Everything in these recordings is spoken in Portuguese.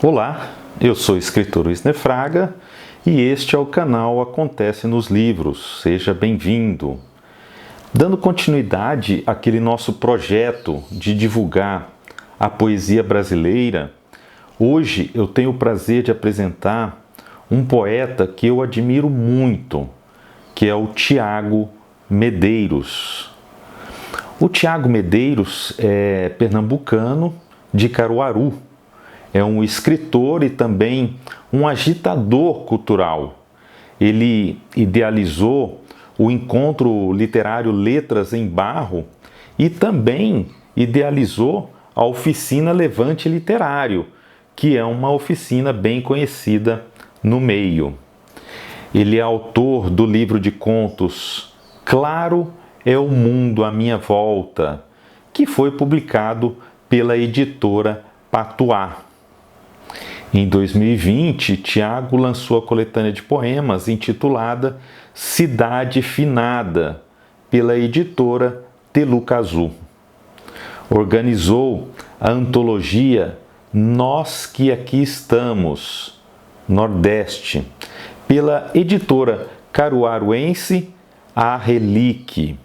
Olá, eu sou o escritor Wisner Fraga e este é o canal Acontece nos Livros. Seja bem-vindo. Dando continuidade àquele nosso projeto de divulgar a poesia brasileira, hoje eu tenho o prazer de apresentar um poeta que eu admiro muito, que é o Tiago Medeiros. O Tiago Medeiros é pernambucano de Caruaru. É um escritor e também um agitador cultural. Ele idealizou o encontro literário Letras em Barro e também idealizou a oficina Levante Literário, que é uma oficina bem conhecida no meio. Ele é autor do livro de contos Claro é o Mundo à Minha Volta, que foi publicado pela editora Patuá. Em 2020, Tiago lançou a coletânea de poemas intitulada Cidade Finada, pela editora Telucazu. Organizou a antologia Nós que Aqui Estamos, Nordeste, pela editora caruaruense A Relique.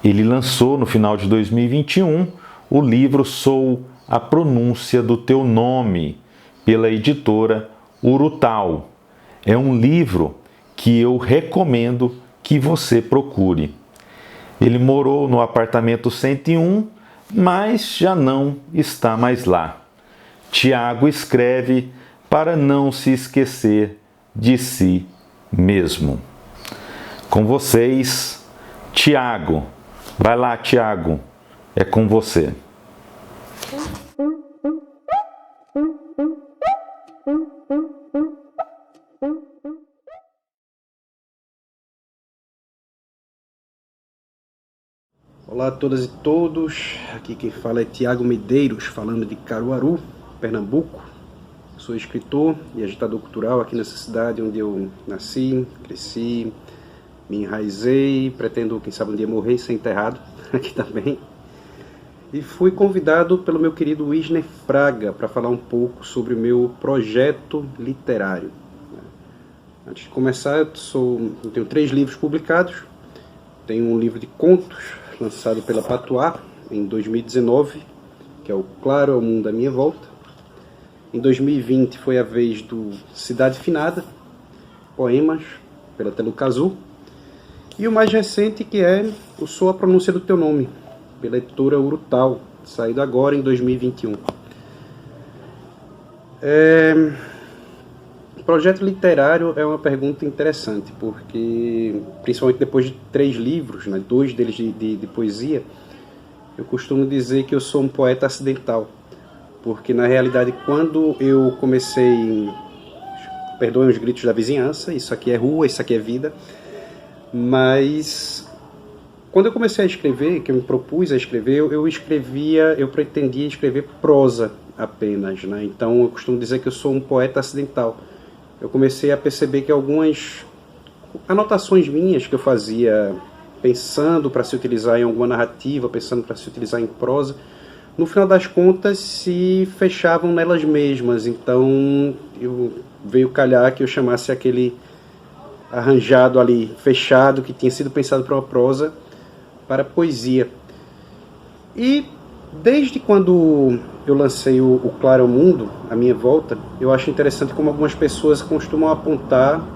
Ele lançou no final de 2021 o livro Sou a Pronúncia do Teu Nome, pela editora Urutau. É um livro que eu recomendo que você procure. Ele morou no apartamento 101, mas já não está mais lá. Tiago escreve para não se esquecer de si mesmo. Com vocês, Tiago. Vai lá, Tiago. É com você. Olá a todas e todos, aqui quem fala é Tiago Medeiros, falando de Caruaru, Pernambuco. Sou escritor e agitador cultural aqui nessa cidade onde eu nasci, cresci, me enraizei, pretendo, quem sabe, um dia morrer e ser enterrado aqui também. E fui convidado pelo meu querido Wisner Fraga para falar um pouco sobre o meu projeto literário. Antes de começar, eu tenho 3 livros publicados. Tenho um livro de contos lançado pela Patuá em 2019, que é o Claro é o Mundo à Minha Volta. Em 2020 foi a vez do Cidade Finada, poemas, pela Telucazu. E o mais recente, que é o Sou a Pronúncia do Teu Nome, pela editora Urutau, saído agora em 2021. Projeto literário é uma pergunta interessante, porque, principalmente depois de 3 livros, 2 deles de poesia, eu costumo dizer que eu sou um poeta acidental, porque na realidade quando eu comecei, perdoem os gritos da vizinhança, isso aqui é rua, isso aqui é vida, mas quando eu comecei a escrever, que eu me propus a escrever, eu pretendia escrever prosa apenas, né? Então eu costumo dizer que eu sou um poeta acidental. Eu comecei a perceber que algumas anotações minhas que eu fazia pensando para se utilizar em alguma narrativa, pensando para se utilizar em prosa, no final das contas se fechavam nelas mesmas. Então veio calhar que eu chamasse aquele arranjado ali, fechado, que tinha sido pensado para uma prosa, para poesia. E desde quando eu lancei o Claro ao Mundo, à Minha Volta, eu acho interessante como algumas pessoas costumam apontar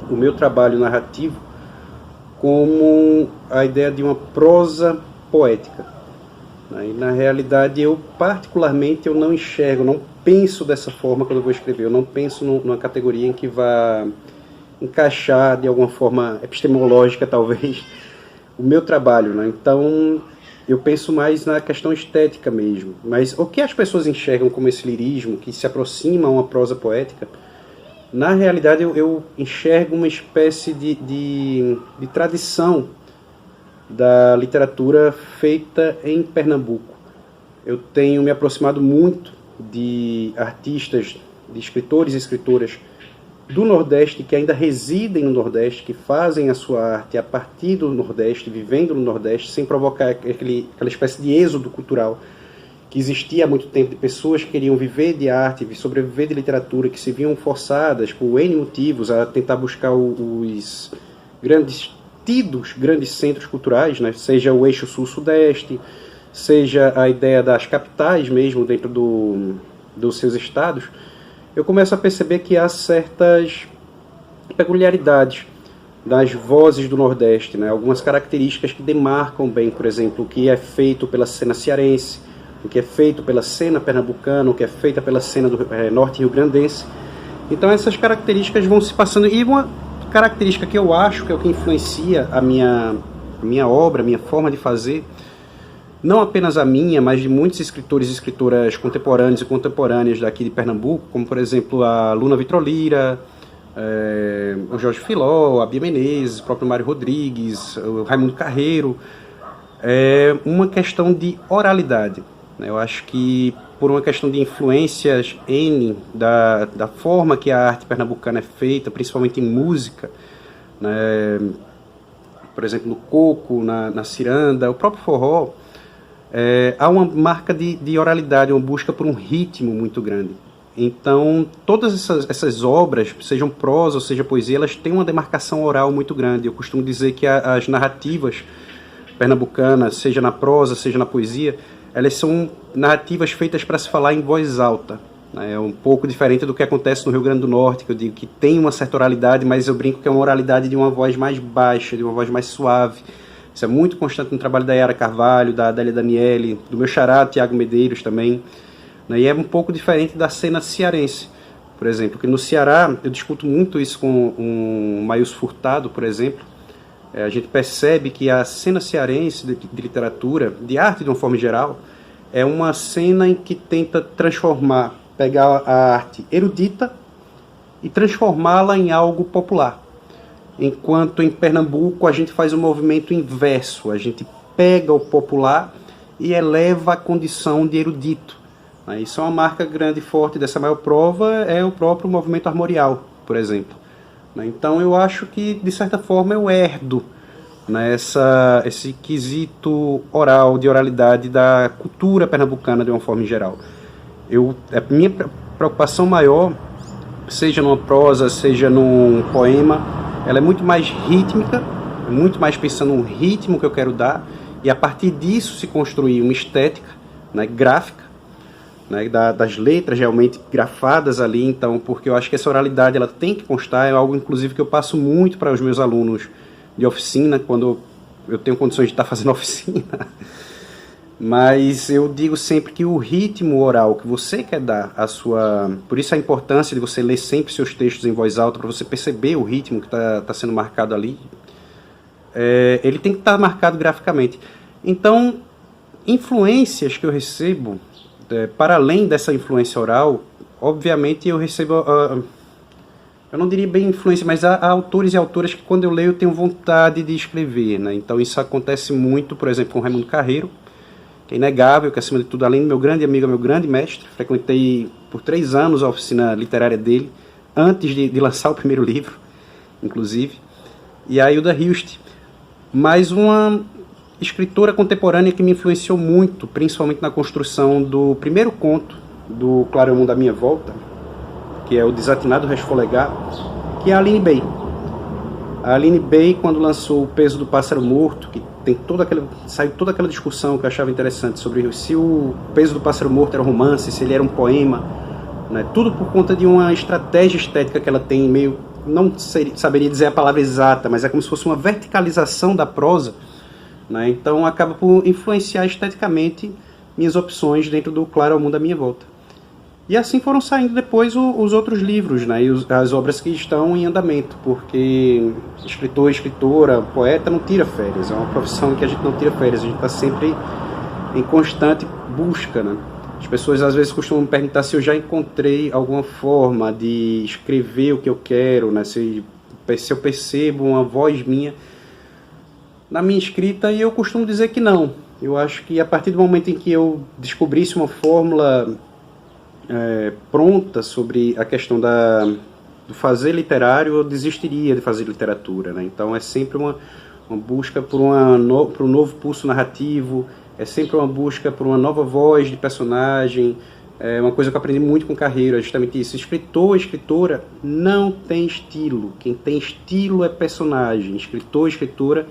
o meu trabalho narrativo como a ideia de uma prosa poética. E na realidade eu particularmente não enxergo, não penso dessa forma quando eu vou escrever. Eu não penso numa categoria em que vá encaixar de alguma forma epistemológica talvez o meu trabalho, né? Então eu penso mais na questão estética mesmo. Mas o que as pessoas enxergam como esse lirismo, que se aproxima a uma prosa poética, na realidade eu enxergo uma espécie de tradição da literatura feita em Pernambuco. Eu tenho me aproximado muito de artistas, de escritores e escritoras do Nordeste, que ainda residem no Nordeste, que fazem a sua arte a partir do Nordeste, vivendo no Nordeste, sem provocar aquela espécie de êxodo cultural que existia há muito tempo, de pessoas que queriam viver de arte, sobreviver de literatura, que se viam forçadas por N motivos a tentar buscar os grandes centros culturais, né? Seja o eixo sul-sudeste, seja a ideia das capitais mesmo dentro dos seus estados, eu começo a perceber que há certas peculiaridades das vozes do Nordeste, né? Algumas características que demarcam bem, por exemplo, o que é feito pela cena cearense, o que é feito pela cena pernambucana, o que é feita pela cena do norte rio-grandense. Então essas características vão se passando, e uma característica que eu acho que é o que influencia a minha obra, a minha forma de fazer, não apenas a minha, mas de muitos escritores e escritoras contemporâneos e contemporâneas daqui de Pernambuco, como por exemplo a Luna Vitrolira, o Jorge Filó, a Bia Menezes, o próprio Mário Rodrigues, o Raimundo Carreiro, é uma questão de oralidade. Eu acho que por uma questão de influências N da forma que a arte pernambucana é feita, principalmente em música, né? Por exemplo, no coco, na ciranda, o próprio forró, há uma marca de oralidade, uma busca por um ritmo muito grande. Então, todas essas obras, sejam prosa ou seja poesia, elas têm uma demarcação oral muito grande. Eu costumo dizer que as narrativas pernambucanas, seja na prosa, seja na poesia, elas são narrativas feitas para se falar em voz alta. É um pouco diferente do que acontece no Rio Grande do Norte, que eu digo que tem uma certa oralidade, mas eu brinco que é uma oralidade de uma voz mais baixa, de uma voz mais suave. Isso é muito constante no trabalho da Yara Carvalho, da Adélia Daniele, do meu xará, Tiago Medeiros também. E é um pouco diferente da cena cearense, por exemplo, que no Ceará, eu discuto muito isso com o Maius Furtado, por exemplo. A gente percebe que a cena cearense de literatura, de arte de uma forma geral, é uma cena em que tenta pegar a arte erudita e transformá-la em algo popular. Enquanto em Pernambuco a gente faz um movimento inverso, a gente pega o popular e eleva a condição de erudito. Isso é uma marca grande e forte dessa maior prova, é o próprio movimento armorial, por exemplo. Então eu acho que, de certa forma, eu herdo, né, esse quesito oral, de oralidade da cultura pernambucana de uma forma em geral. A minha preocupação maior, seja numa prosa, seja num poema, ela é muito mais rítmica, muito mais pensando no ritmo que eu quero dar, e a partir disso se construir uma estética, né, gráfica, né, das letras realmente grafadas ali. Então, porque eu acho que essa oralidade ela tem que constar, é algo inclusive que eu passo muito para os meus alunos de oficina, quando eu tenho condições de estar fazendo oficina. Mas eu digo sempre que o ritmo oral que você quer dar por isso a importância de você ler sempre seus textos em voz alta, para você perceber o ritmo que está sendo marcado ali, ele tem que estar marcado graficamente. Então, influências que eu recebo, para além dessa influência oral, obviamente eu recebo, eu não diria bem influência, mas há autores e autoras que quando eu leio eu tenho vontade de escrever, né? Então isso acontece muito, por exemplo, com Raimundo Carreiro, que é inegável, que acima de tudo, além do meu grande amigo, é meu grande mestre. Frequentei por 3 anos a oficina literária dele, antes de lançar o primeiro livro, inclusive. E a Hilda Hilst, mais uma escritora contemporânea que me influenciou muito, principalmente na construção do primeiro conto do Claro é o Mundo à Minha Volta, que é o Desatinado Resfolegar, que é a Aline Bay. A Aline Bay, quando lançou O Peso do Pássaro Morto, que tem saiu toda aquela discussão que eu achava interessante sobre se o Peso do Pássaro Morto era um romance, se ele era um poema, né? Tudo por conta de uma estratégia estética que ela tem, meio, não saberia dizer a palavra exata, mas é como se fosse uma verticalização da prosa, né? Então acaba por influenciar esteticamente minhas opções dentro do Claro é o Mundo à Minha Volta. E assim foram saindo depois os outros livros, né, e as obras que estão em andamento, porque escritor, escritora, poeta não tira férias, é uma profissão que a gente não tira férias, a gente está sempre em constante busca, né? As pessoas às vezes costumam me perguntar se eu já encontrei alguma forma de escrever o que eu quero, né, se eu percebo uma voz minha na minha escrita, e eu costumo dizer que não. Eu acho que a partir do momento em que eu descobrisse uma fórmula pronta sobre a questão do fazer literário, eu desistiria de fazer literatura, né? Então é sempre uma busca por um novo pulso narrativo, é sempre uma busca por uma nova voz de personagem. É uma coisa que eu aprendi muito com Carreiro, é justamente isso. Escritor, escritora não tem estilo. Quem tem estilo é personagem. Escritor, escritora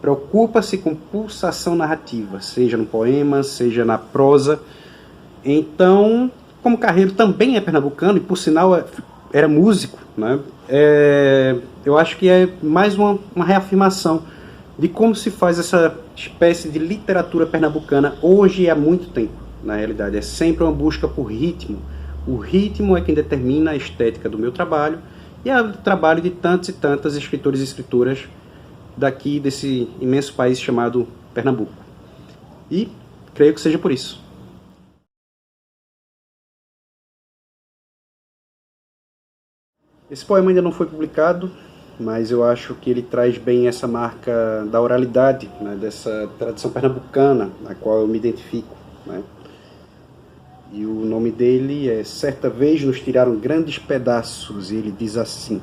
preocupa-se com pulsação narrativa, seja no poema, seja na prosa. Então, como Carreiro também é pernambucano, e por sinal era músico, né? Eu acho que é mais uma reafirmação de como se faz essa espécie de literatura pernambucana hoje e há muito tempo, na realidade. É sempre uma busca por ritmo. O ritmo é quem determina a estética do meu trabalho e o trabalho de tantos e tantas escritores e escritoras daqui desse imenso país chamado Pernambuco. E creio que seja por isso. Esse poema ainda não foi publicado, mas eu acho que ele traz bem essa marca da oralidade, né, dessa tradição pernambucana, na qual eu me identifico, né? E o nome dele é Certa Vez Nos Tiraram Grandes Pedaços, e ele diz assim: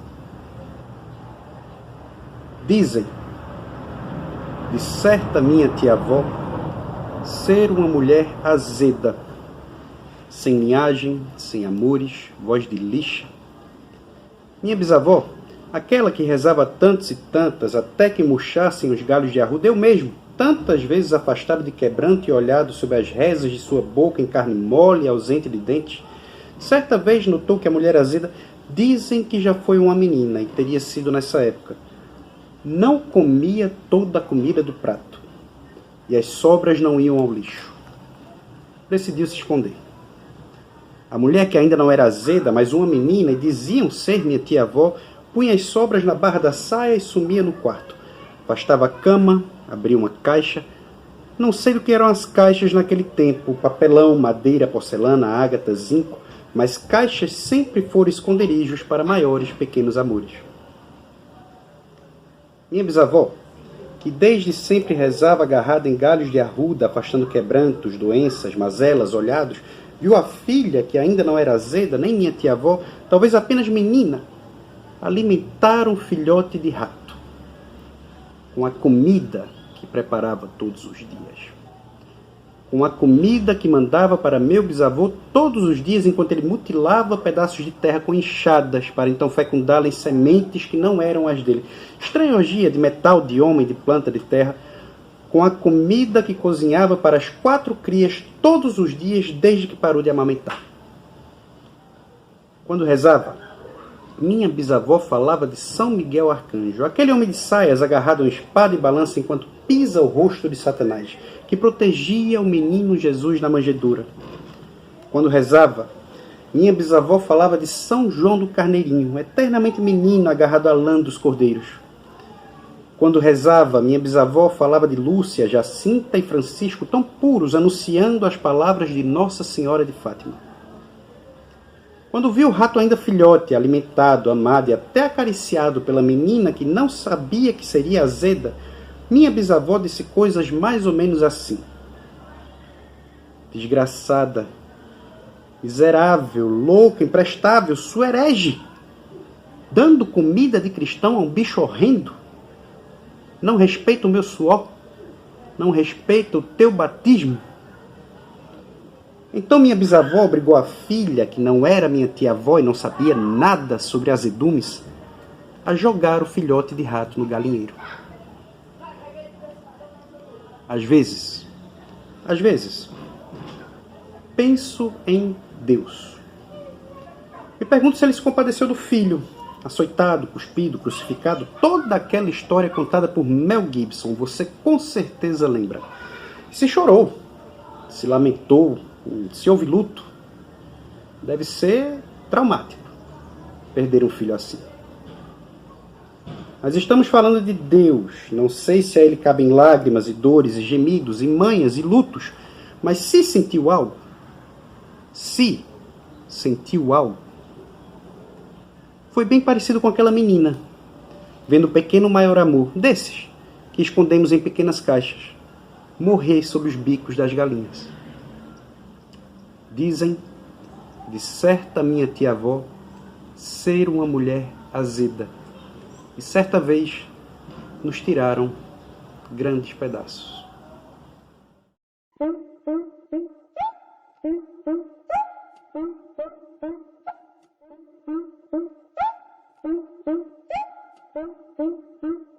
Dizem, de certa minha tia-avó, ser uma mulher azeda, sem linhagem, sem amores, voz de lixa. Minha bisavó, aquela que rezava tantos e tantas até que murchassem os galhos de arruda, eu mesmo, tantas vezes afastado de quebranto e olhado sob as rezas de sua boca em carne mole e ausente de dentes, certa vez notou que a mulher azeda, dizem que já foi uma menina e teria sido nessa época, não comia toda a comida do prato e as sobras não iam ao lixo. Decidiu se esconder. A mulher, que ainda não era azeda, mas uma menina, e diziam ser minha tia-avó, punha as sobras na barra da saia e sumia no quarto. Afastava a cama, abria uma caixa. Não sei do que eram as caixas naquele tempo, papelão, madeira, porcelana, ágata, zinco, mas caixas sempre foram esconderijos para maiores pequenos amores. Minha bisavó, que desde sempre rezava agarrada em galhos de arruda, afastando quebrantos, doenças, mazelas, olhados, viu a filha, que ainda não era azeda, nem minha tia-avó, talvez apenas menina, alimentar um filhote de rato, com a comida que preparava todos os dias. Com a comida que mandava para meu bisavô todos os dias, enquanto ele mutilava pedaços de terra com enxadas, para então fecundá-la em sementes que não eram as dele. Estranha orgia de metal, de homem, de planta, de terra, com a comida que cozinhava para as 4 crias todos os dias, desde que parou de amamentar. Quando rezava, minha bisavó falava de São Miguel Arcanjo, aquele homem de saias agarrado a uma espada e balança enquanto pisa o rosto de Satanás, que protegia o menino Jesus na manjedoura. Quando rezava, minha bisavó falava de São João do Carneirinho, eternamente menino agarrado à lã dos cordeiros. Quando rezava, minha bisavó falava de Lúcia, Jacinta e Francisco, tão puros, anunciando as palavras de Nossa Senhora de Fátima. Quando viu o rato ainda filhote, alimentado, amado e até acariciado pela menina que não sabia que seria azeda, minha bisavó disse coisas mais ou menos assim: desgraçada, miserável, louca, imprestável, sua herege, dando comida de cristão a um bicho horrendo. Não respeita o meu suor, não respeita o teu batismo. Então minha bisavó obrigou a filha, que não era minha tia-avó e não sabia nada sobre azedumes, a jogar o filhote de rato no galinheiro. Às vezes, penso em Deus. Me pergunto se ele se compadeceu do filho, açoitado, cuspido, crucificado, toda aquela história contada por Mel Gibson, você com certeza lembra. Se chorou, se lamentou, se houve luto, deve ser traumático perder um filho assim. Mas estamos falando de Deus, não sei se a ele cabem lágrimas e dores e gemidos e manhas e lutos, mas se sentiu algo, foi bem parecido com aquela menina, vendo o pequeno maior amor, desses que escondemos em pequenas caixas, morrer sob os bicos das galinhas. Dizem, de certa minha tia-avó, ser uma mulher azeda, e certa vez nos tiraram grandes pedaços. Thank you.